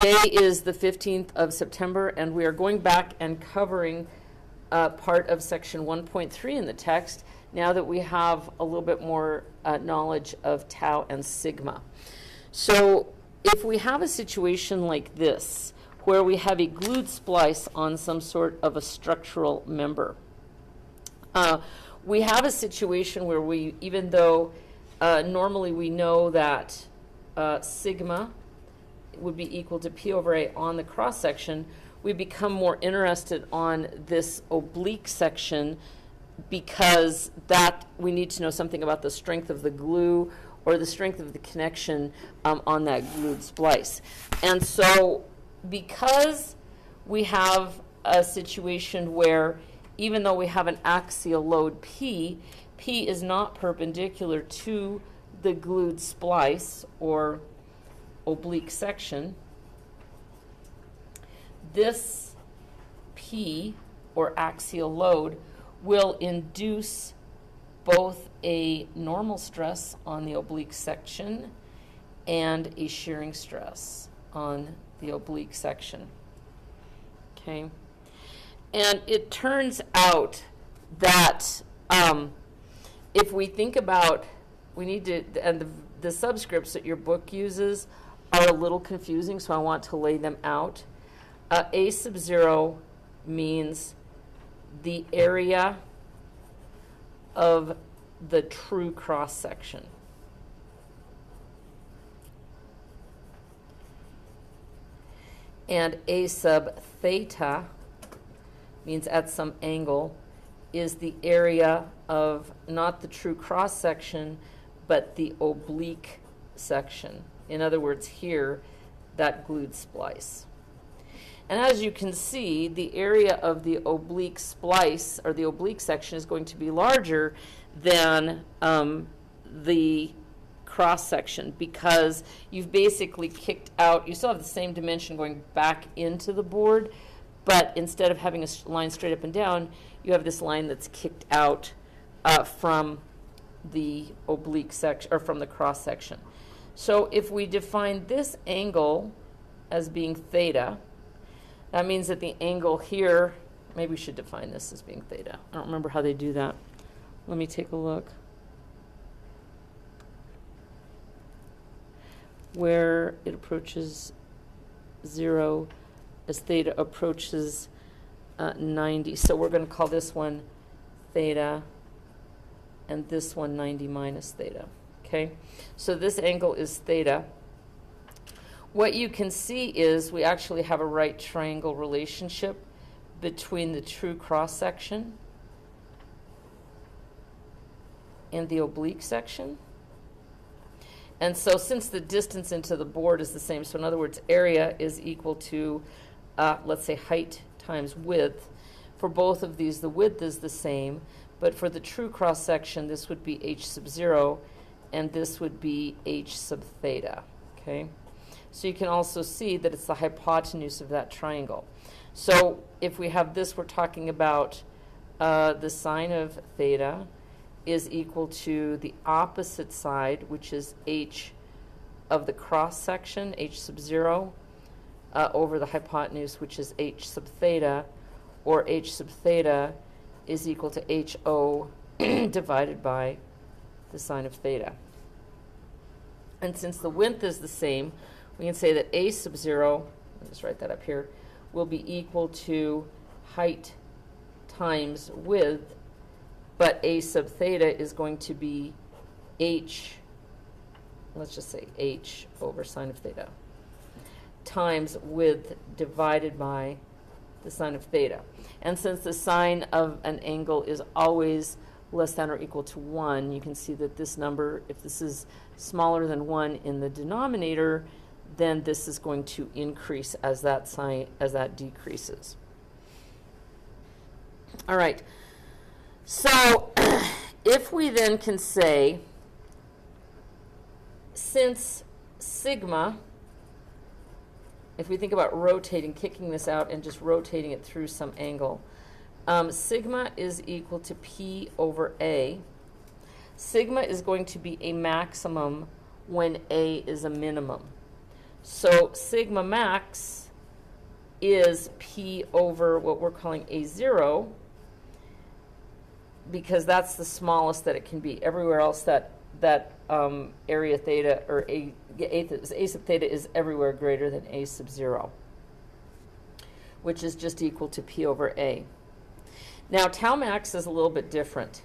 Today is the 15th of September, and we are going back and covering part of section 1.3 in the text now that we have a little bit more knowledge of tau and sigma. So if we have a situation like this, where we have a glued splice on some sort of a structural member, we have a situation where we, even though normally we know that sigma would be equal to P over A on the cross section, we become more interested on this oblique section because that we need to know something about the strength of the glue or the strength of the connection on that glued splice. And so because we have a situation where even though we have an axial load P, P is not perpendicular to the glued splice or oblique section, this P, or axial load, will induce both a normal stress on the oblique section and a shearing stress on the oblique section. Okay? And it turns out that if we think about, we need to, and the subscripts that your book uses are a little confusing, so I want to lay them out. A sub 0 means the area of the true cross section. And A sub theta means at some angle is the area of not the true cross section, but the oblique section. In other words, here, that glued splice. And as you can see, the area of the oblique splice, or the oblique section, is going to be larger than the cross section, because you've basically kicked out, you still have the same dimension going back into the board, but instead of having a line straight up and down, you have this line that's kicked out from the oblique section, or from the cross section. So if we define this angle as being theta, that means that the angle here, maybe we should define this as being theta. I don't remember how they do that. Let me take a look. Where it approaches 0 as theta approaches 90. So we're going to call this one theta and this one 90 minus theta. Okay, so this angle is theta. What you can see is we actually have a right triangle relationship between the true cross section and the oblique section. And so since the distance into the board is the same, so in other words, area is equal to, let's say, height times width. For both of these, the width is the same, but for the true cross section, this would be h sub 0, and this would be h sub theta. Okay? So you can also see that it's the hypotenuse of that triangle. So if we have this, we're talking about the sine of theta is equal to the opposite side, which is h of the cross section, h sub 0, over the hypotenuse, which is h sub theta, or h sub theta is equal to ho divided by the sine of theta. And since the width is the same, we can say that a sub 0, let me just write that up here, will be equal to height times width, but a sub theta is going to be h, let's just say h over sine of theta, times width divided by the sine of theta. And since the sine of an angle is always less than or equal to 1, you can see that this number, if this is smaller than 1 in the denominator, then this is going to increase as that decreases. All right. So if we then can say, since sigma, if we think about rotating, kicking this out and just rotating it through some angle, sigma is equal to P over A. Sigma is going to be a maximum when A is a minimum. So sigma max is P over what we're calling A0, because that's the smallest that it can be. Everywhere else that area theta, or A sub theta is everywhere greater than A sub 0, which is just equal to P over A. Now, tau max is a little bit different.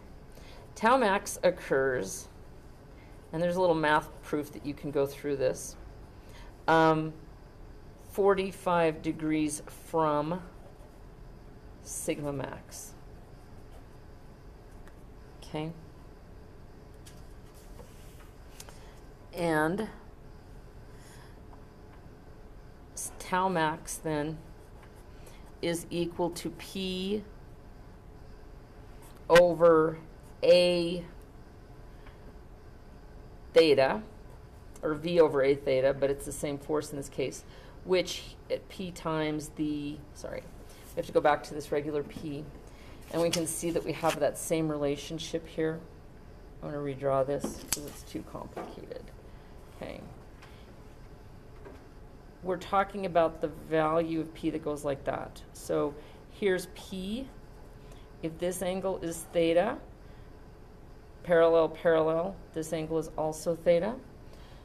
Tau max occurs, and there's a little math proof that you can go through this, 45 degrees from sigma max. Okay? And tau max then is equal to P over A theta, or V over A theta, but it's the same force in this case, which at P times the, sorry, we have to go back to this regular P, and we can see that we have that same relationship here. I'm going to redraw this because it's too complicated. Okay. We're talking about the value of P that goes like that. So here's P. If this angle is theta, parallel, parallel, this angle is also theta.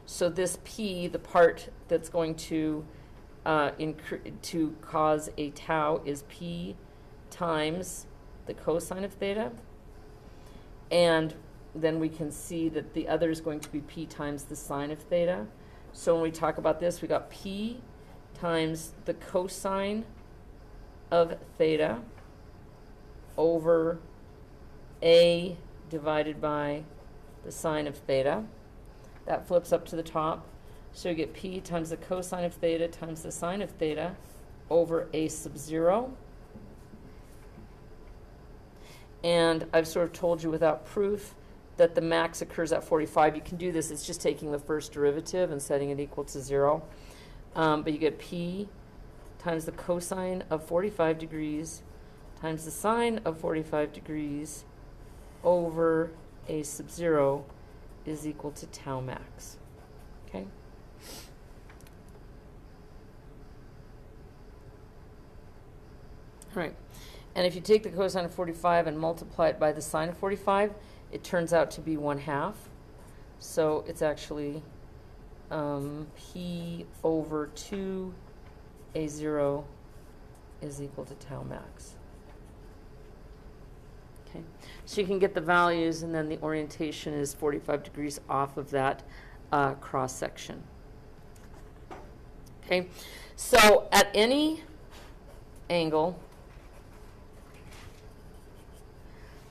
So this P, the part that's going to cause a tau, is P times the cosine of theta. And then we can see that the other is going to be P times the sine of theta. So when we talk about this, we got P times the cosine of theta over A divided by the sine of theta. That flips up to the top. So you get P times the cosine of theta times the sine of theta over A sub 0. And I've sort of told you without proof that the max occurs at 45. You can do this. It's just taking the first derivative and setting it equal to 0. But you get P times the cosine of 45 degrees times the sine of 45 degrees over A sub 0 is equal to tau max. Okay? All right. And if you take the cosine of 45 and multiply it by the sine of 45, it turns out to be 1/2. So it's actually P over 2 A0 is equal to tau max. Okay, so you can get the values, and then the orientation is 45 degrees off of that cross section. Okay, so at any angle,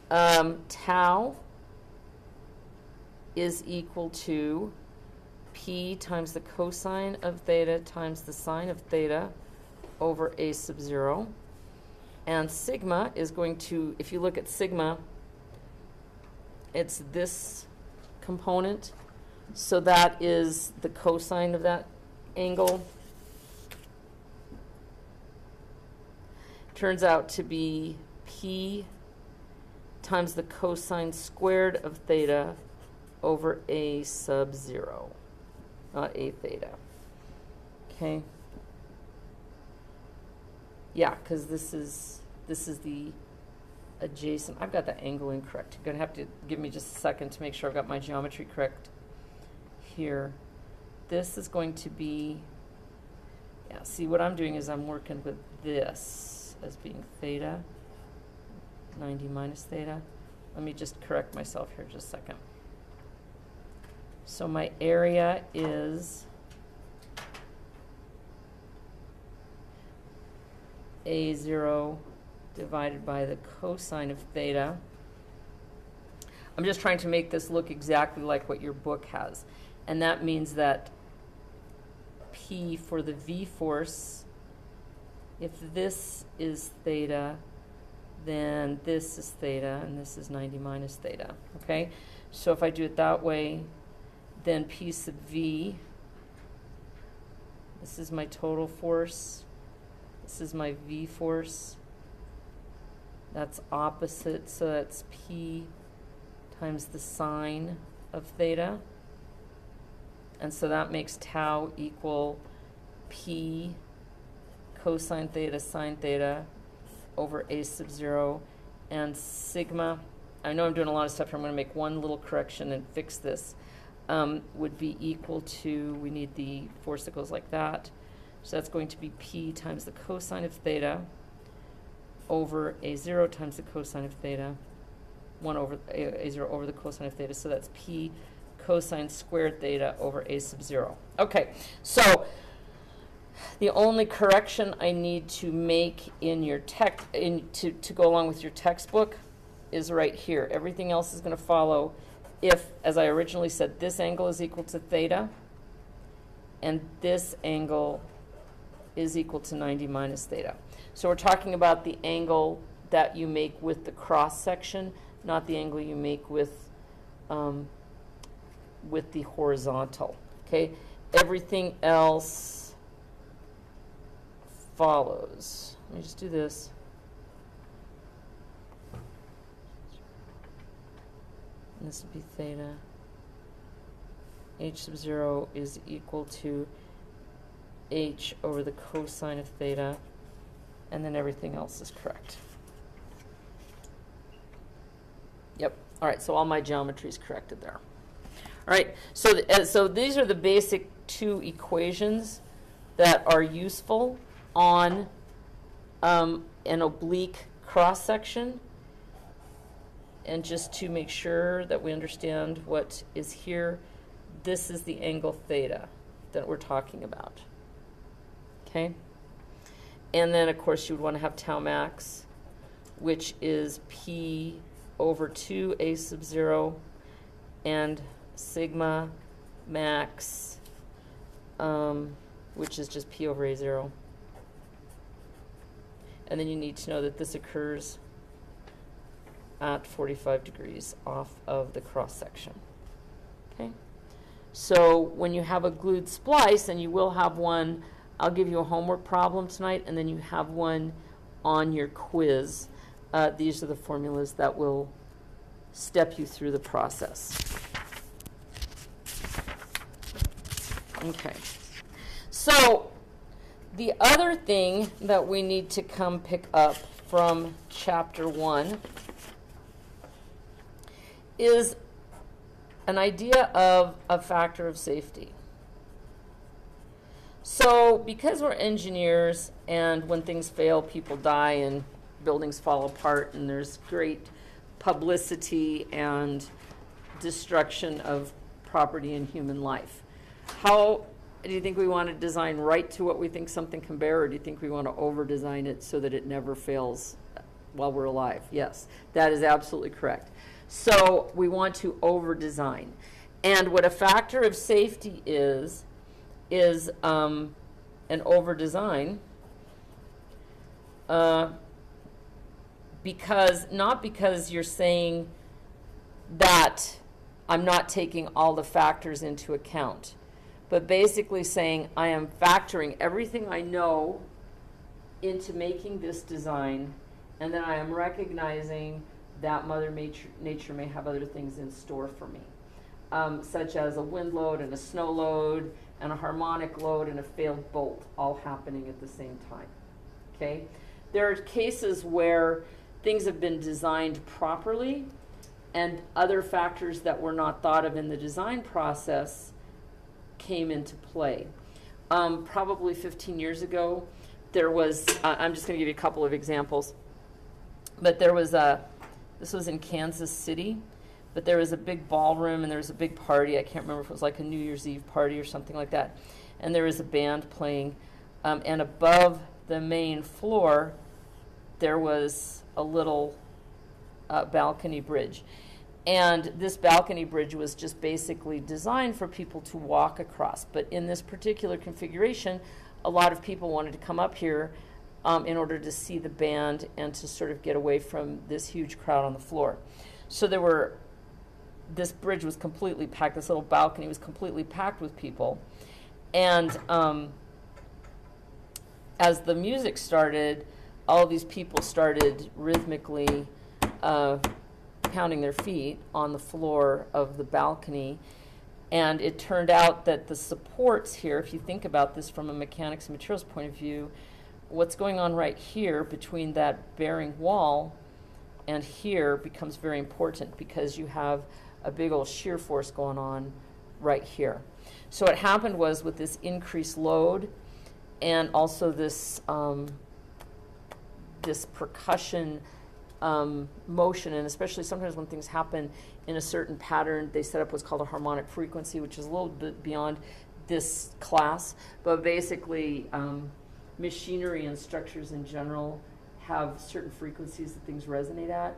tau is equal to P times the cosine of theta times the sine of theta over A sub 0. And sigma is going to, if you look at sigma, it's this component. So that is the cosine of that angle. Turns out to be P times the cosine squared of theta over A sub 0, not A theta. Okay. Yeah, because this is the adjacent. I've got the angle incorrect. You're going to have to give me just a second to make sure I've got my geometry correct here. This is going to be, yeah, see what I'm doing is I'm working with this as being theta, 90 minus theta. Let me just correct myself here just a second. So my area is A0 divided by the cosine of theta. I'm just trying to make this look exactly like what your book has. And that means that P for the V force, if this is theta, then this is theta, and this is 90 minus theta. Okay? So if I do it that way, then P sub V, this is my total force. This is my V force. That's opposite, so that's P times the sine of theta. And so that makes tau equal P cosine theta sine theta over a sub 0, and sigma, I know I'm doing a lot of stuff here, I'm going to make one little correction and fix this, would be equal to, we need the force that goes like that, so that's going to be P times the cosine of theta over a 0 times the cosine of theta, 1 over a 0 over the cosine of theta, so that's P cosine squared theta over a sub 0. Okay, so the only correction I need to make in your text, to go along with your textbook, is right here. Everything else is going to follow if, as I originally said, this angle is equal to theta, and this angle is equal to 90 minus theta. So we're talking about the angle that you make with the cross section, not the angle you make with the horizontal. Okay, everything else follows. Let me just do this. And this would be theta. H sub 0 is equal to h over the cosine of theta, and then everything else is correct. Yep. All right, so all my geometry is corrected there. All right, so these are the basic two equations that are useful on an oblique cross section. And just to make sure that we understand what is here, this is the angle theta that we're talking about. Okay? And then, of course, you would want to have tau max, which is P over 2 a sub 0, and sigma max, which is just P over a 0. And then you need to know that this occurs at 45 degrees off of the cross section. Okay? So when you have a glued splice, and you will have one, I'll give you a homework problem tonight, and then you have one on your quiz. These are the formulas that will step you through the process. Okay. So the other thing that we need to come pick up from chapter 1 is an idea of a factor of safety. So because we're engineers, and when things fail, people die and buildings fall apart, and there's great publicity and destruction of property and human life, how do you think we want to design right to what we think something can bear, or do you think we want to over-design it so that it never fails while we're alive? Yes, that is absolutely correct. So we want to over-design. And what a factor of safety is an over-design, not because you're saying that I'm not taking all the factors into account, but basically saying I am factoring everything I know into making this design, and then I am recognizing that Mother Nature may have other things in store for me, such as a wind load and a snow load and a harmonic load and a failed bolt all happening at the same time. Okay? There are cases where things have been designed properly and other factors that were not thought of in the design process came into play. Probably 15 years ago, there was, I'm just going to give you a couple of examples, but there was this was in Kansas City, but there was a big ballroom and there was a big party. I can't remember if it was like a New Year's Eve party or something like that. And there was a band playing, and above the main floor, there was a little balcony bridge. And this balcony bridge was just basically designed for people to walk across. But in this particular configuration, a lot of people wanted to come up here in order to see the band and to sort of get away from this huge crowd on the floor. So this bridge was completely packed, this little balcony was completely packed with people. And as the music started, all of these people started rhythmically pounding their feet on the floor of the balcony. And it turned out that the supports here, if you think about this from a mechanics and materials point of view, what's going on right here between that bearing wall and here becomes very important, because you have a big old shear force going on right here. So what happened was, with this increased load and also this this percussion motion, and especially sometimes when things happen in a certain pattern, they set up what's called a harmonic frequency, which is a little bit beyond this class. But basically, machinery and structures in general have certain frequencies that things resonate at,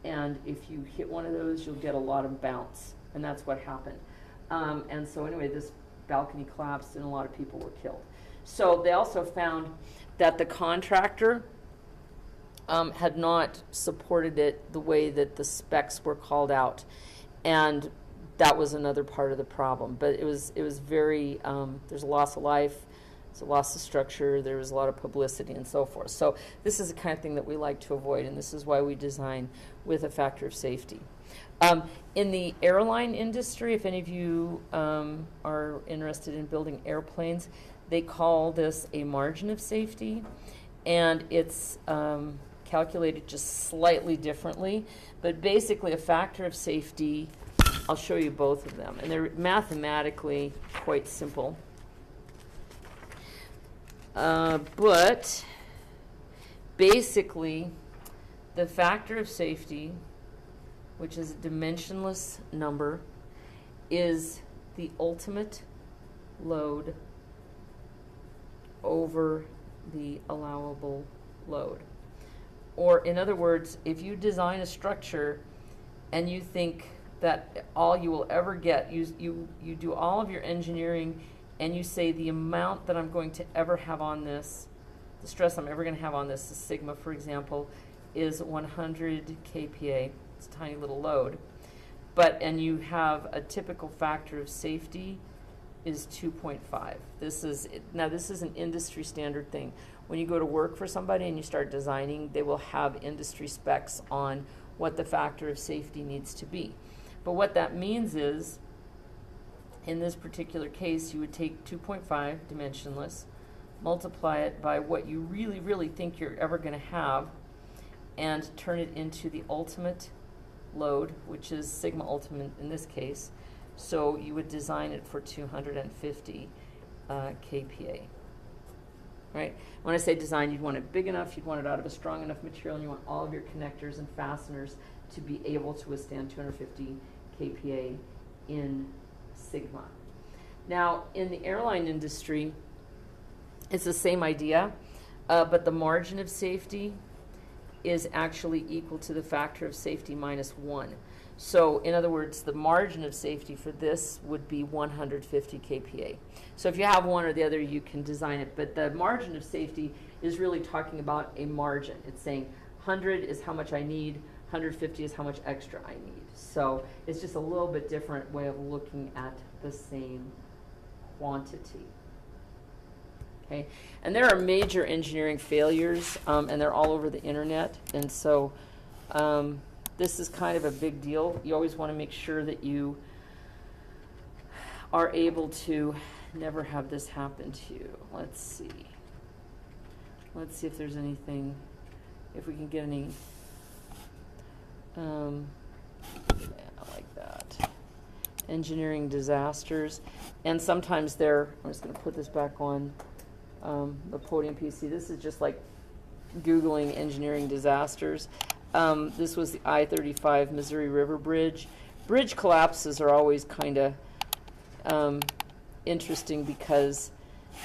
and if you hit one of those, you'll get a lot of bounce, and that's what happened. And so anyway, this balcony collapsed and a lot of people were killed. So they also found that the contractor had not supported it the way that the specs were called out, and that was another part of the problem. But it was very, there's a loss of life, there's a loss of structure, there was a lot of publicity and so forth. So this is the kind of thing that we like to avoid, and this is why we design with a factor of safety. In the airline industry, if any of you are interested in building airplanes, they call this a margin of safety, and it's calculated just slightly differently, but basically a factor of safety, I'll show you both of them, and they're mathematically quite simple. But basically, the factor of safety, which is a dimensionless number, is the ultimate load over the allowable load. Or in other words, if you design a structure and you think that all you will ever get, you do all of your engineering and you say the amount that I'm going to ever have on this, the stress I'm ever going to have on this, the sigma, for example, is 100 kPa. It's a tiny little load. And you have a typical factor of safety is 2.5. This is an industry standard thing. When you go to work for somebody and you start designing, they will have industry specs on what the factor of safety needs to be. But what that means is, in this particular case, you would take 2.5 dimensionless, multiply it by what you really, really think you're ever going to have, and turn it into the ultimate load, which is sigma ultimate in this case. So you would design it for 250 kPa. Right? When I say design, you'd want it big enough, you'd want it out of a strong enough material, and you want all of your connectors and fasteners to be able to withstand 250 kPa in sigma. Now, in the airline industry, it's the same idea, but the margin of safety is actually equal to the factor of safety minus 1. So, in other words, the margin of safety for this would be 150 kPa. So if you have one or the other, you can design it. But the margin of safety is really talking about a margin. It's saying 100 is how much I need, 150 is how much extra I need. So it's just a little bit different way of looking at the same quantity. Okay, and there are major engineering failures, and they're all over the internet. And so this is kind of a big deal. You always want to make sure that you are able to never have this happen to you. Let's see. Let's see if there's anything, if we can get any, yeah, like that. Engineering disasters. And sometimes they're, I'm just going to put this back on the podium PC. This is just like Googling engineering disasters. This was the I-35 Missouri River Bridge. Bridge collapses are always kind of interesting because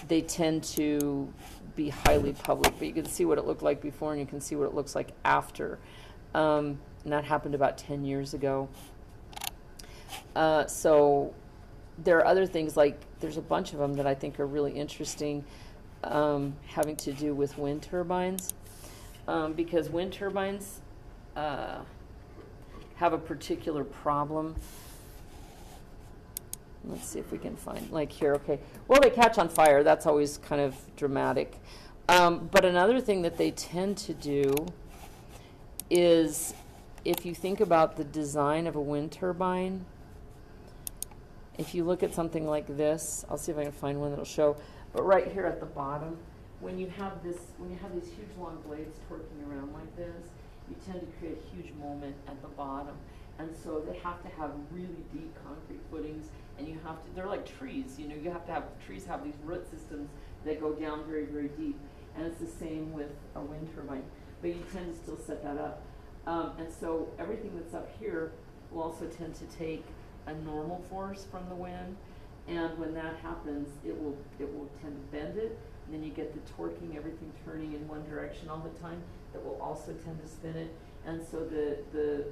they tend to be highly public, but you can see what it looked like before and you can see what it looks like after. And that happened about 10 years ago. So there are other things, like there's a bunch of them that I think are really interesting, having to do with wind turbines, because wind turbines have a particular problem. Let's see if we can find, like here, okay. Well, they catch on fire. That's always kind of dramatic. But another thing that they tend to do is, if you think about the design of a wind turbine, if you look at something like this, I'll see if I can find one that'll show, but right here at the bottom, when you have these huge long blades torquing around like this, you tend to create a huge moment at the bottom. And so they have to have really deep concrete footings, and they're like trees, you know, trees have these root systems that go down very, very deep. And it's the same with a wind turbine, but you tend to still set that up. And so everything that's up here will also tend to take a normal force from the wind, and when that happens, it will tend to bend it, and then you get the torquing, everything turning in one direction all the time, that will also tend to spin it. And so the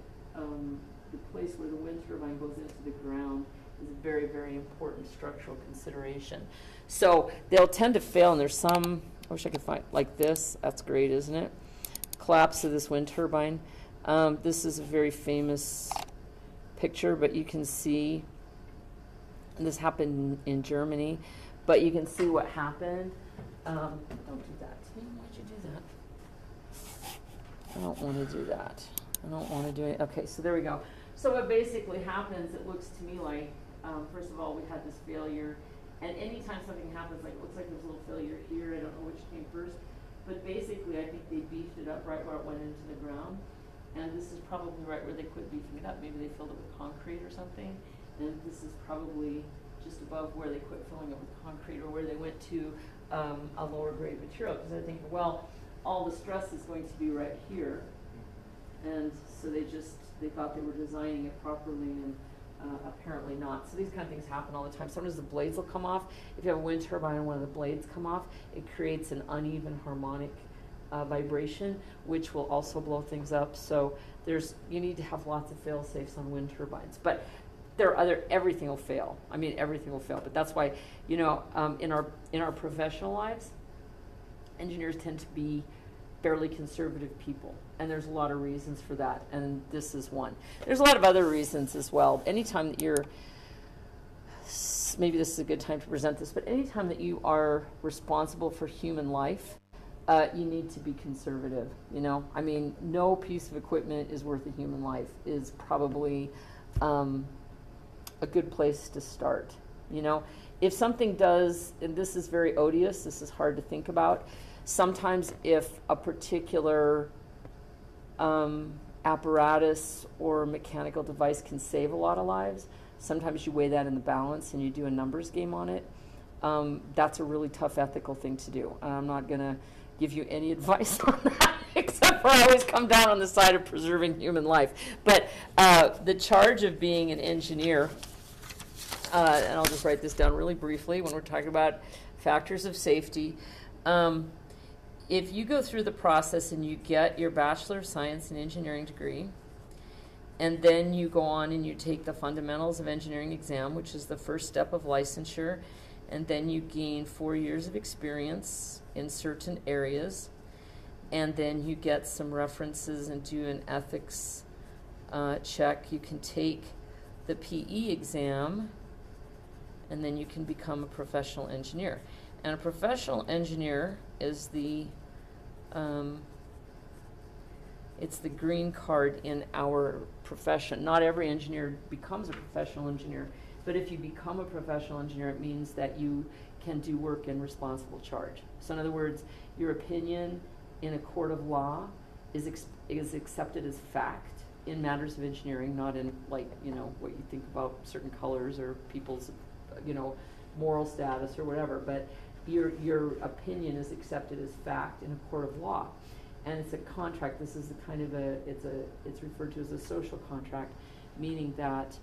place where the wind turbine goes into the ground is a very, very important structural consideration. So they'll tend to fail, and there's some, I wish I could find, like this, that's great, isn't it? Collapse of this wind turbine. This is a very famous picture, but you can see, and this happened in Germany, but you can see what happened. Don't do that. Why'd you do that? I don't want to do that. I don't want to do it. Okay, so there we go. So what basically happens, it looks to me like, first of all, we had this failure, and anytime something happens, like it looks like there's a little failure here, I don't know which came first, but basically I think they beefed it up right where it went into the ground, and this is probably right where they quit beefing it up. Maybe they filled it with concrete or something, and this is probably just above where they quit filling it with concrete, or where they went to a lower grade material, because I think, well, all the stress is going to be right here, and so they thought they were designing it properly, and apparently not. So these kind of things happen all the time. Sometimes the blades will come off. If you have a wind turbine and one of the blades come off, it creates an uneven harmonic vibration, which will also blow things up. So you need to have lots of fail safes on wind turbines. But everything will fail. I mean, everything will fail. But that's why, you know, in our professional lives, engineers tend to be fairly conservative people, and there's a lot of reasons for that, and this is one. There's a lot of other reasons as well. Anytime that maybe this is a good time to present this, but anytime that you are responsible for human life, you need to be conservative, you know? I mean, no piece of equipment is worth a human life is probably a good place to start, you know? If something does, and this is very odious, this is hard to think about, sometimes if a particular apparatus or mechanical device can save a lot of lives, sometimes you weigh that in the balance and you do a numbers game on it. That's a really tough ethical thing to do. I'm not going to give you any advice on that, except for I always come down on the side of preserving human life. But the charge of being an engineer, and I'll just write this down really briefly when we're talking about factors of safety. If you go through the process and you get your Bachelor of Science in Engineering degree, and then you go on and you take the Fundamentals of Engineering exam, which is the first step of licensure, and then you gain 4 years of experience in certain areas, and then you get some references and do an ethics check. You can take the PE exam, and then you can become a professional engineer. And a professional engineer is it's the green card in our profession. Not every engineer becomes a professional engineer, but if you become a professional engineer, it means that you can do work in responsible charge. So in other words, your opinion in a court of law is accepted as fact in matters of engineering, not in, like, you know, what you think about certain colors or people's, you know, moral status or whatever, but your opinion is accepted as fact in a court of law. And it's a contract. This is the kind of it's referred to as a social contract, meaning that,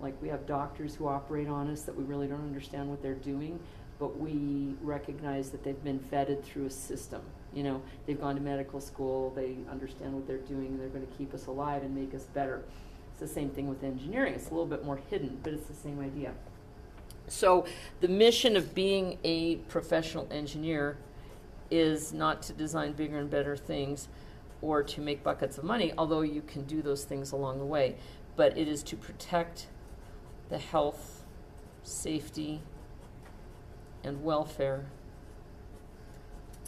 like, we have doctors who operate on us that we really don't understand what they're doing, but we recognize that they've been vetted through a system. You know, they've gone to medical school, they understand what they're doing, and they're going to keep us alive and make us better. It's the same thing with engineering. It's a little bit more hidden, but it's the same idea. So the mission of being a professional engineer is not to design bigger and better things or to make buckets of money, although you can do those things along the way, but it is to protect the health, safety, and welfare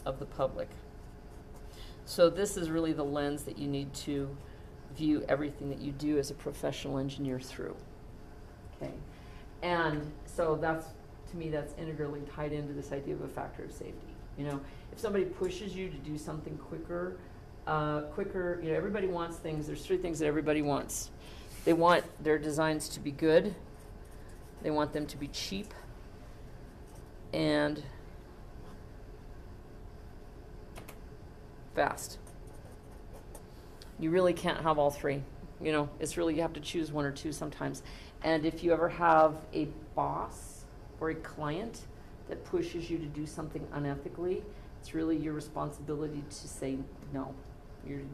of the public. So this is really the lens that you need to view everything that you do as a professional engineer through. Okay. And so that's, to me, that's integrally tied into this idea of a factor of safety. You know, if somebody pushes you to do something quicker, you know, everybody wants things. There's three things that everybody wants. They want their designs to be good. They want them to be cheap. And fast. You really can't have all three. You know, it's really, you have to choose one or two sometimes. And if you ever have a boss or a client that pushes you to do something unethically, it's really your responsibility to say no.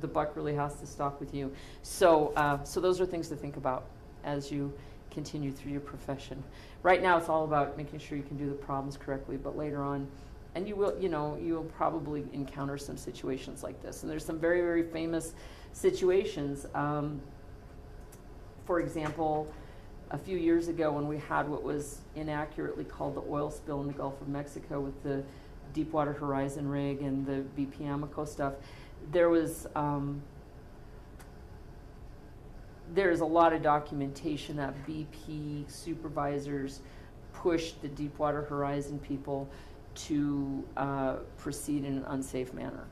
The buck really has to stop with you. So, so those are things to think about as you continue through your profession. Right now, it's all about making sure you can do the problems correctly, but later on, and you will, you know, you will probably encounter some situations like this. And there's some very, very famous situations. For example, a few years ago when we had what was inaccurately called the oil spill in the Gulf of Mexico with the Deepwater Horizon rig and the BP Amoco stuff, there was there's a lot of documentation that BP supervisors pushed the Deepwater Horizon people to proceed in an unsafe manner.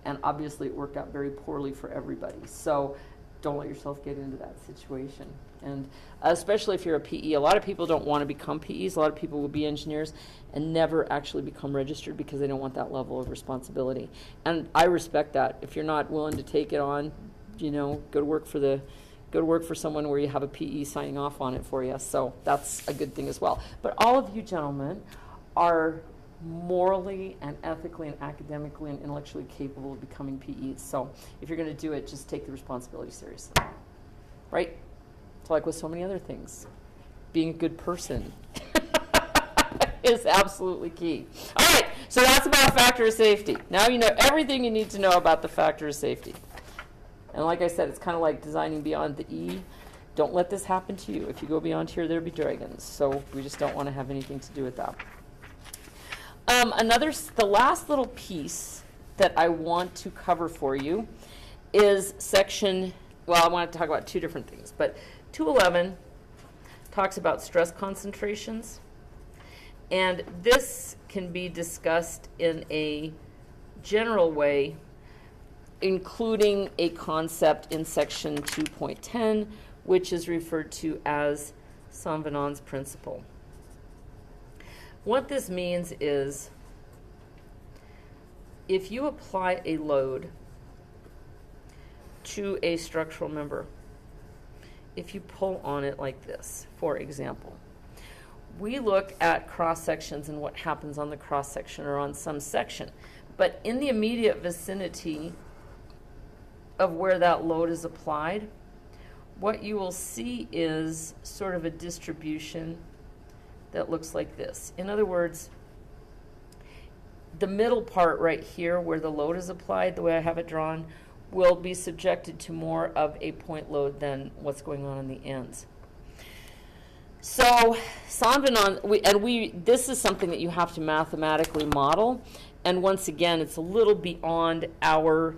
And obviously it worked out very poorly for everybody. So don't let yourself get into that situation. And especially if you're a PE, a lot of people don't want to become PEs. A lot of people will be engineers and never actually become registered because they don't want that level of responsibility. And I respect that. If you're not willing to take it on, you know, go to work for someone where you have a PE signing off on it for you. So that's a good thing as well. But all of you gentlemen are morally and ethically and academically and intellectually capable of becoming PEs. So if you're going to do it, just take the responsibility seriously. Right? It's like with so many other things. Being a good person is absolutely key. All right, so that's about factor of safety. Now you know everything you need to know about the factor of safety. And like I said, it's kind of like designing beyond the E. Don't let this happen to you. If you go beyond here, there'll be dragons. So we just don't want to have anything to do with that. The last little piece that I want to cover for you is section, well, I want to talk about two different things, but 211 talks about stress concentrations, and this can be discussed in a general way, including a concept in section 2.10, which is referred to as Saint-Venant's principle. What this means is if you apply a load to a structural member, if you pull on it like this, for example, we look at cross sections and what happens on the cross section or on some section. But in the immediate vicinity of where that load is applied, what you will see is sort of a distribution that looks like this. In other words, the middle part right here where the load is applied, the way I have it drawn, will be subjected to more of a point load than what's going on the ends. So Saint-Venant, this is something that you have to mathematically model, and once again, it's a little beyond our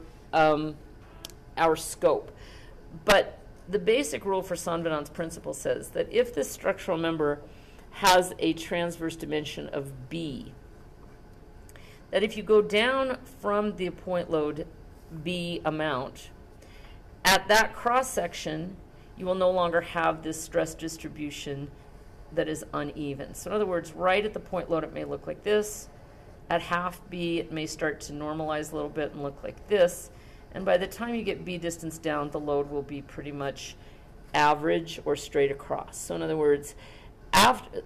scope. But the basic rule for Saint-Venant's principle says that if this structural member has a transverse dimension of B, that if you go down from the point load B amount, at that cross section, you will no longer have this stress distribution that is uneven. So in other words, right at the point load, it may look like this. At half B, it may start to normalize a little bit and look like this. And by the time you get B distance down, the load will be pretty much average or straight across. So in other words,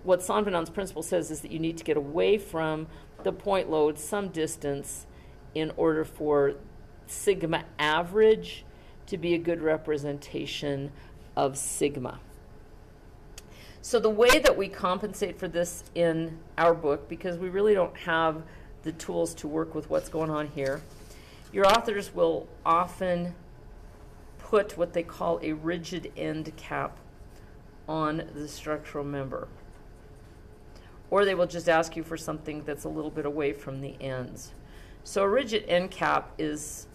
what Saint-Venant's principle says is that you need to get away from the point load some distance in order for sigma average to be a good representation of sigma. So the way that we compensate for this in our book, because we really don't have the tools to work with what's going on here, your authors will often put what they call a rigid end cap on the structural member. Or they will just ask you for something that's a little bit away from the ends. So a rigid end cap is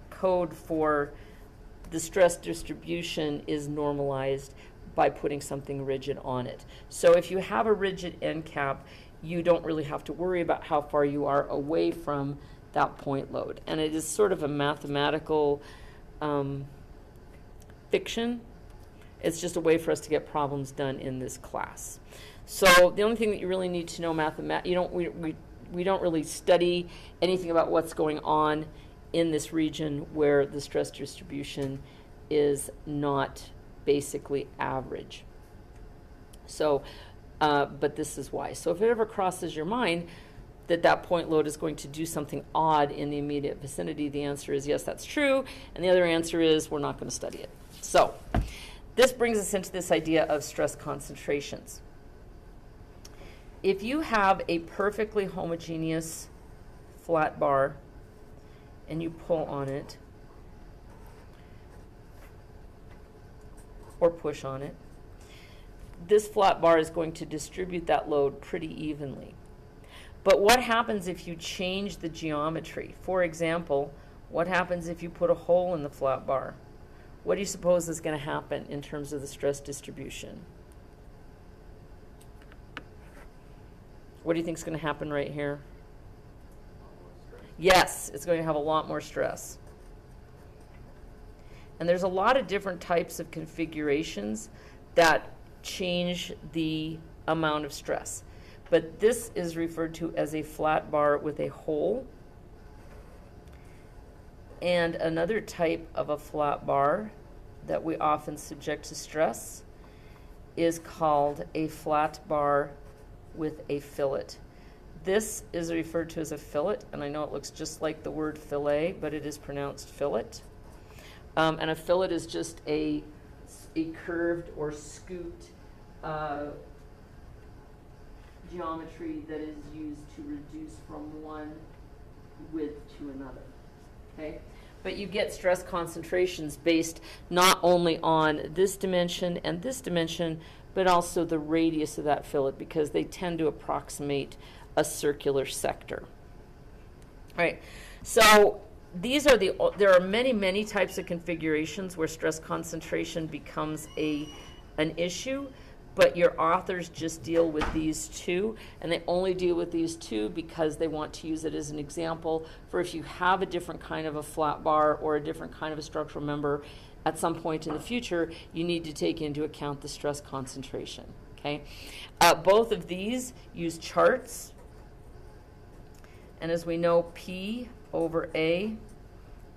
code for the stress distribution is normalized by putting something rigid on it. So if you have a rigid end cap, you don't really have to worry about how far you are away from that point load. And it is sort of a mathematical fiction. It's just a way for us to get problems done in this class. So the only thing that you really need to know we don't really study anything about what's going on in this region where the stress distribution is not basically average. So, but this is why. So if it ever crosses your mind that that point load is going to do something odd in the immediate vicinity, the answer is yes, that's true. And the other answer is we're not going to study it. So this brings us into this idea of stress concentrations. If you have a perfectly homogeneous flat bar and you pull on it or push on it, this flat bar is going to distribute that load pretty evenly. But what happens if you change the geometry? For example, what happens if you put a hole in the flat bar? What do you suppose is going to happen in terms of the stress distribution? What do you think is going to happen right here? Yes, it's going to have a lot more stress. And there's a lot of different types of configurations that change the amount of stress. But this is referred to as a flat bar with a hole. And another type of a flat bar that we often subject to stress is called a flat bar with a fillet. This is referred to as a fillet, and I know it looks just like the word fillet, but it is pronounced fillet. And a fillet is just a curved or scooped geometry that is used to reduce from one width to another. Okay? But you get stress concentrations based not only on this dimension and this dimension, but also the radius of that fillet, because they tend to approximate a circular sector. All right, so these are there are many, many types of configurations where stress concentration becomes an issue, but your authors just deal with these two, and they only deal with these two because they want to use it as an example for if you have a different kind of a flat bar or a different kind of a structural member at some point in the future, you need to take into account the stress concentration, okay? Both of these use charts, and as we know, P over A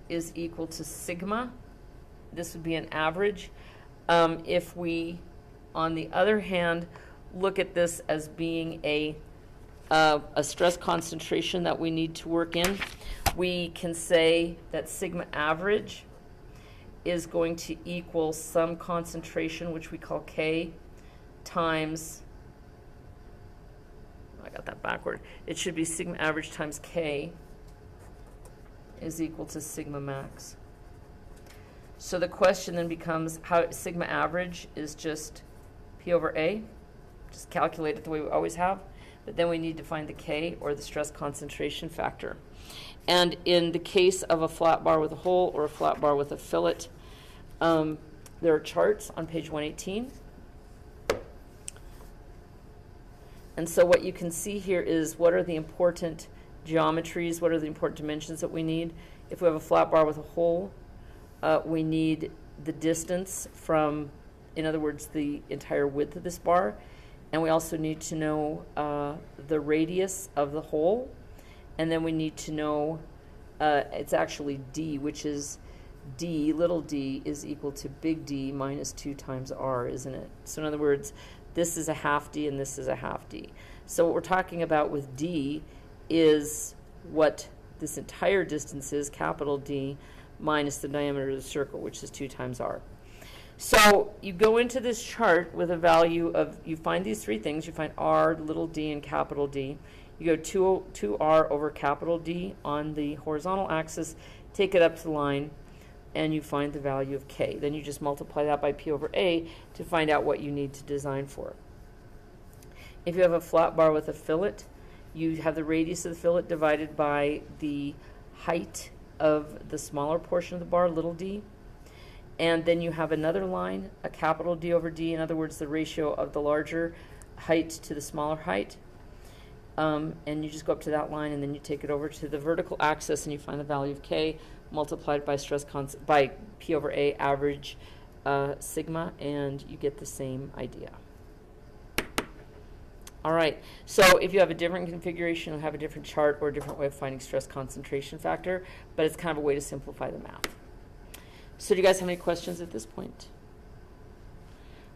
is equal to sigma. This would be an average. If we, on the other hand, look at this as being a stress concentration that we need to work in, we can say that sigma average is going to equal some concentration, which we call K, times, I got that backward. It should be sigma average times K is equal to sigma max. So the question then becomes how sigma average is just P over A, just calculate it the way we always have, but then we need to find the K, or the stress concentration factor. And in the case of a flat bar with a hole or a flat bar with a fillet, there are charts on page 118. And so what you can see here is what are the important geometries, what are the important dimensions that we need. If we have a flat bar with a hole, we need the distance from, in other words, the entire width of this bar. And we also need to know the radius of the hole. And then we need to know, it's actually D, which is D, little d, is equal to big D minus 2 times R, isn't it? So in other words, this is a half D and this is a half D. So what we're talking about with D is what this entire distance is, capital D, minus the diameter of the circle, which is 2 times R. So you go into this chart with a value of, you find these three things. You find R, little d, and capital D. You go 2R over capital D on the horizontal axis, take it up to the line, and you find the value of K. Then you just multiply that by P over A to find out what you need to design for. If you have a flat bar with a fillet, you have the radius of the fillet divided by the height of the smaller portion of the bar, little d. And then you have another line, a capital D over D, in other words, the ratio of the larger height to the smaller height. And you just go up to that line, and then you take it over to the vertical axis, and you find the value of K multiplied by by P over A average sigma, and you get the same idea. All right, so if you have a different configuration, you'll have a different chart or a different way of finding stress concentration factor, but it's kind of a way to simplify the math. So do you guys have any questions at this point?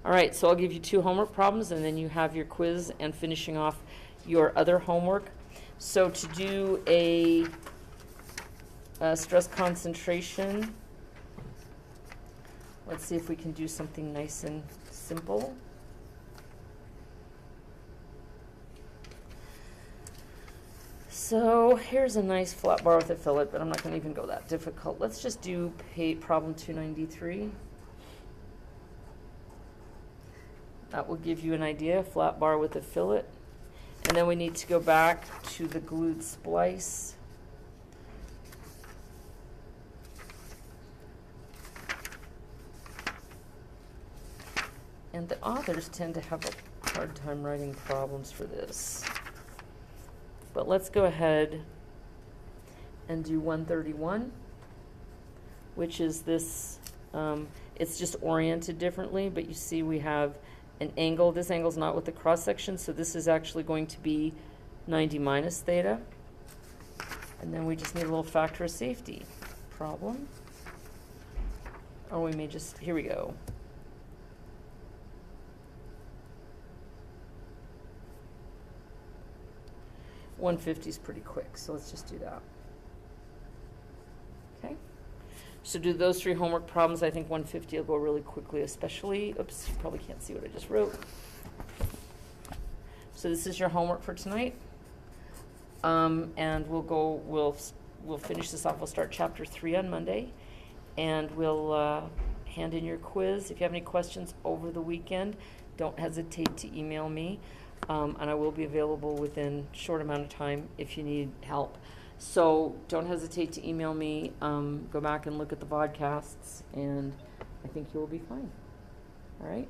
All right, so I'll give you 2 homework problems, and then you have your quiz and finishing off your other homework. So to do a stress concentration, let's see if we can do something nice and simple. So here's a nice flat bar with a fillet, but I'm not going to even go that difficult. Let's just do problem 293. That will give you an idea, flat bar with a fillet. And then we need to go back to the glued splice. And the authors tend to have a hard time writing problems for this. But let's go ahead and do 131, which is this, it's just oriented differently, but you see we have an angle. This angle is not with the cross section, so this is actually going to be 90 minus theta. And then we just need a little factor of safety problem. Or we may just, here we go. $150 is pretty quick, so let's just do that. Okay. So do those 3 homework problems. I think 150 will go really quickly, especially, oops, you probably can't see what I just wrote. So this is your homework for tonight. And we'll finish this off. We'll start chapter 3 on Monday, and we'll hand in your quiz. If you have any questions over the weekend, don't hesitate to email me. And I will be available within a short amount of time if you need help. So don't hesitate to email me. Go back and look at the podcasts, and I think you will be fine. All right?